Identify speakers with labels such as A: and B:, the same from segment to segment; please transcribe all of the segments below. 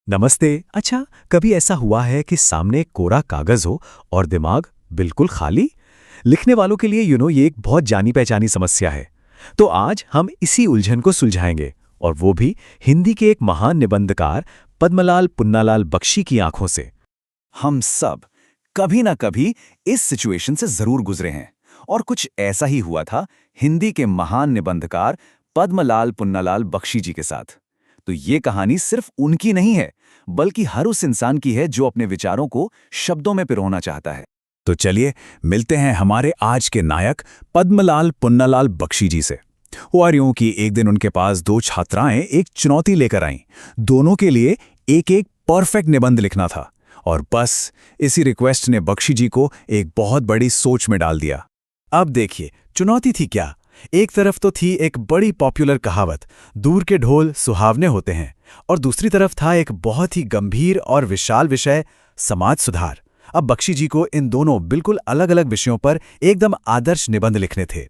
A: नमस्ते। अच्छा, कभी ऐसा हुआ है कि सामने एक कोरा कागज हो और दिमाग बिल्कुल खाली? लिखने वालों के लिए ये एक बहुत जानी पहचानी समस्या है। तो आज हम इसी उलझन को सुलझाएंगे, और वो भी हिंदी के एक महान निबंधकार पद्मलाल पुन्नालाल बख्शी की आंखों से।
B: हम सब कभी ना कभी इस सिचुएशन से जरूर गुजरे हैं और कुछ ऐसा ही हुआ था हिंदी के महान निबंधकार पद्मलाल पुन्नालाल बख्शी जी के साथ। तो ये कहानी सिर्फ उनकी नहीं है, बल्कि हर उस इंसान की है जो अपने विचारों को शब्दों में पिरोना चाहता है। तो चलिए मिलते हैं हमारे आज के नायक पद्मलाल पुन्नालाल बख्शी जी से। हुआ यूं कि एक दिन उनके पास दो छात्राएं एक चुनौती लेकर आईं। दोनों के लिए एक एक परफेक्ट निबंध लिखना था, और बस इसी रिक्वेस्ट ने बख्शी जी को एक बहुत बड़ी सोच में डाल दिया। अब देखिए, चुनौती थी क्या। एक तरफ तो थी एक बड़ी पॉपुलर कहावत, दूर के ढोल सुहावने होते हैं, और दूसरी तरफ था एक बहुत ही गंभीर और विशाल विषय, समाज सुधार। अब बख्शी जी को इन दोनों बिल्कुल अलग अलग विषयों पर एकदम आदर्श निबंध लिखने थे।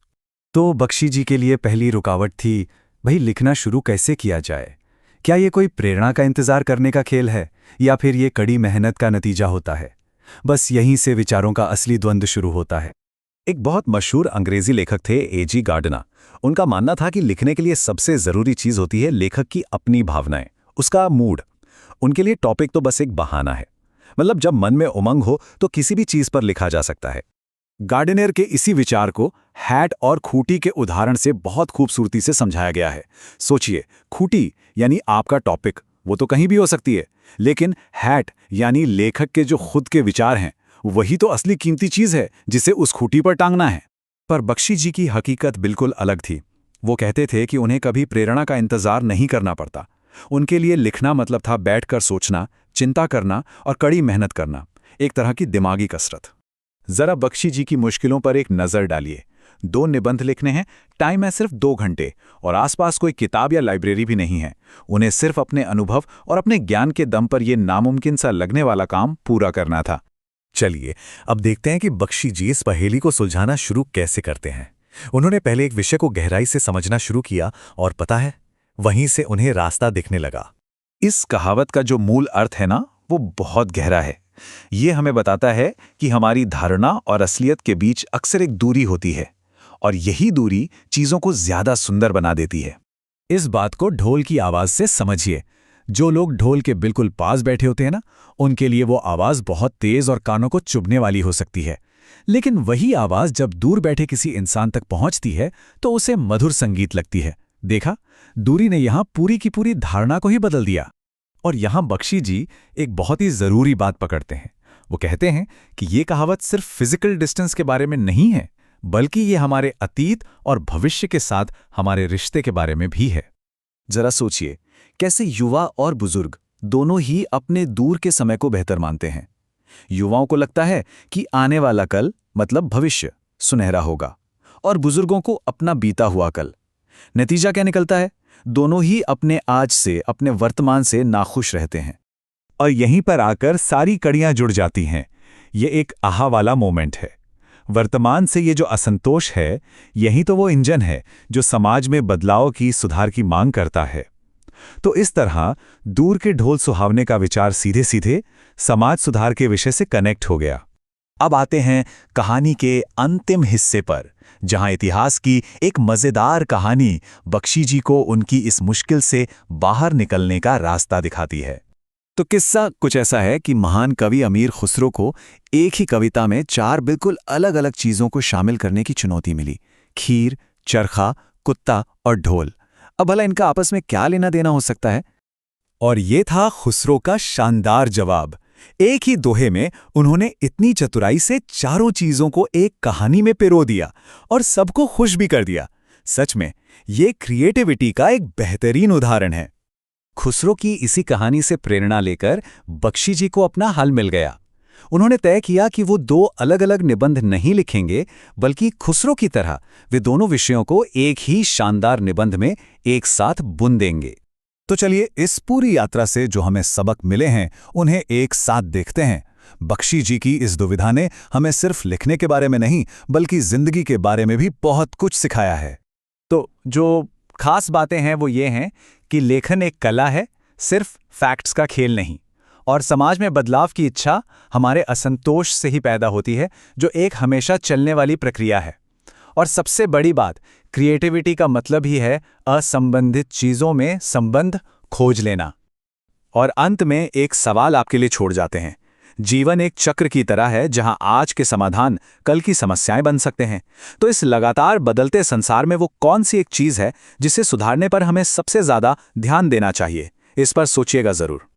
A: तो बख्शी जी के लिए पहली रुकावट थी, भाई लिखना शुरू कैसे किया जाए। क्या ये कोई प्रेरणा का इंतजार करने का खेल है, या फिर ये कड़ी मेहनत का नतीजा होता है। बस यहीं से विचारों का असली द्वंद्व शुरू होता है।
B: एक बहुत मशहूर अंग्रेजी लेखक थे ए.जी. गार्डनर। उनका मानना था कि लिखने के लिए सबसे जरूरी चीज होती है लेखक की अपनी भावनाएं, उसका मूड। उनके लिए टॉपिक तो बस एक बहाना है। मतलब जब मन में उमंग हो तो किसी भी चीज पर लिखा जा सकता है। गार्डनर के इसी विचार को हैट और खूंटी के उदाहरण से बहुत खूबसूरती से समझाया गया है। सोचिए, खूंटी यानी आपका टॉपिक, वो तो कहीं भी हो सकती है, लेकिन हैट यानी लेखक के जो खुद के विचार हैं, वही तो असली कीमती चीज है जिसे उस खूंटी पर टांगना है। पर बख्शी जी की हकीकत बिल्कुल अलग थी। वो कहते थे कि उन्हें कभी प्रेरणा का इंतजार नहीं करना पड़ता। उनके लिए लिखना मतलब था बैठकर सोचना, चिंता करना और कड़ी मेहनत करना, एक तरह की दिमागी कसरत। जरा बख्शी जी की मुश्किलों पर एक नजर डालिए। 2 निबंध लिखने हैं, टाइम है सिर्फ 2 घंटे, और आसपास कोई किताब या लाइब्रेरी भी नहीं है। उन्हें सिर्फ अपने अनुभव और अपने ज्ञान के दम पर यह नामुमकिन सा लगने वाला काम पूरा करना था।
A: चलिए अब देखते हैं कि बख्शी जी इस पहेली को सुलझाना शुरू कैसे करते हैं। उन्होंने पहले एक विषय को गहराई से समझना शुरू किया, और पता है, वहीं से उन्हें रास्ता दिखने लगा।
B: इस कहावत का जो मूल अर्थ है ना, वो बहुत गहरा है। ये हमें बताता है कि हमारी धारणा और असलियत के बीच अक्सर एक दूरी होती है, और यही दूरी चीजों को ज्यादा सुंदर बना देती है।
A: इस बात को ढोल की आवाज से समझिए। जो लोग ढोल के बिल्कुल पास बैठे होते हैं ना, उनके लिए वो आवाज बहुत तेज और कानों को चुभने वाली हो सकती है। लेकिन वही आवाज जब दूर बैठे किसी इंसान तक पहुंचती है तो उसे मधुर संगीत लगती है। देखा, दूरी ने यहां पूरी की पूरी धारणा को ही बदल दिया। और यहां बख्शी जी एक बहुत ही जरूरी बात पकड़ते हैं। वो कहते हैं कि ये कहावत सिर्फ फिजिकल डिस्टेंस के बारे में नहीं है, बल्कि ये हमारे अतीत और भविष्य के साथ हमारे रिश्ते के बारे में भी है।
B: जरा सोचिए, कैसे युवा और बुजुर्ग दोनों ही अपने दूर के समय को बेहतर मानते हैं। युवाओं को लगता है कि आने वाला कल मतलब भविष्य सुनहरा होगा, और बुजुर्गों को अपना बीता हुआ कल। नतीजा क्या निकलता है? दोनों ही अपने आज से, अपने वर्तमान से नाखुश रहते हैं।
A: और यहीं पर आकर सारी कड़ियां जुड़ जाती हैं। ये एक आहा वाला मोमेंट है। वर्तमान से ये जो असंतोष है, यही तो वो इंजन है जो समाज में बदलाव की, सुधार की मांग करता है। तो इस तरह दूर के ढोल सुहावने का विचार सीधे सीधे समाज सुधार के विषय से कनेक्ट हो गया।
B: अब आते हैं कहानी के अंतिम हिस्से पर, जहां इतिहास की एक मजेदार कहानी बख्शी जी को उनकी इस मुश्किल से बाहर निकलने का रास्ता दिखाती है। तो किस्सा कुछ ऐसा है कि महान कवि अमीर खुसरो को एक ही कविता में 4 बिल्कुल अलग अलग चीजों को शामिल करने की चुनौती मिली: खीर, चरखा, कुत्ता और ढोल। अब भला इनका आपस में क्या लेना देना हो सकता है?
A: और ये था खुसरो का शानदार जवाब। एक ही दोहे में उन्होंने इतनी चतुराई से चारों चीजों को एक कहानी में पिरो दिया और सबको खुश भी कर दिया। सच में ये क्रिएटिविटी का एक बेहतरीन उदाहरण है।
B: खुसरो की इसी कहानी से प्रेरणा लेकर बख्शी जी को अपना हल मिल गया। उन्होंने तय किया कि वो 2 अलग अलग निबंध नहीं लिखेंगे, बल्कि खुसरो की तरह वे दोनों विषयों को एक ही शानदार निबंध में एक साथ बुन देंगे।
A: तो चलिए इस पूरी यात्रा से जो हमें सबक मिले हैं, उन्हें एक साथ देखते हैं। बख्शी जी की इस दुविधा ने हमें सिर्फ लिखने के बारे में नहीं, बल्कि जिंदगी के बारे में भी बहुत कुछ सिखाया है।
B: तो जो खास बातें हैं वो ये हैं कि लेखन एक कला है
A: सिर्फ फैक्ट्स का खेल नहीं। और समाज में बदलाव की इच्छा हमारे असंतोष से ही पैदा होती है, जो एक हमेशा चलने वाली प्रक्रिया है। और सबसे बड़ी बात, क्रिएटिविटी का मतलब ही है असंबंधित चीज़ों में संबंध खोज लेना। और अंत में एक सवाल आपके लिए छोड़ जाते हैं। जीवन एक चक्र की तरह है जहां आज के समाधान कल की समस्याएं बन सकते हैं। तो इस लगातार बदलते संसार में वो कौन सी एक चीज़ है जिसे सुधारने पर हमें सबसे ज़्यादा ध्यान देना चाहिए? इस पर सोचिएगा ज़रूर।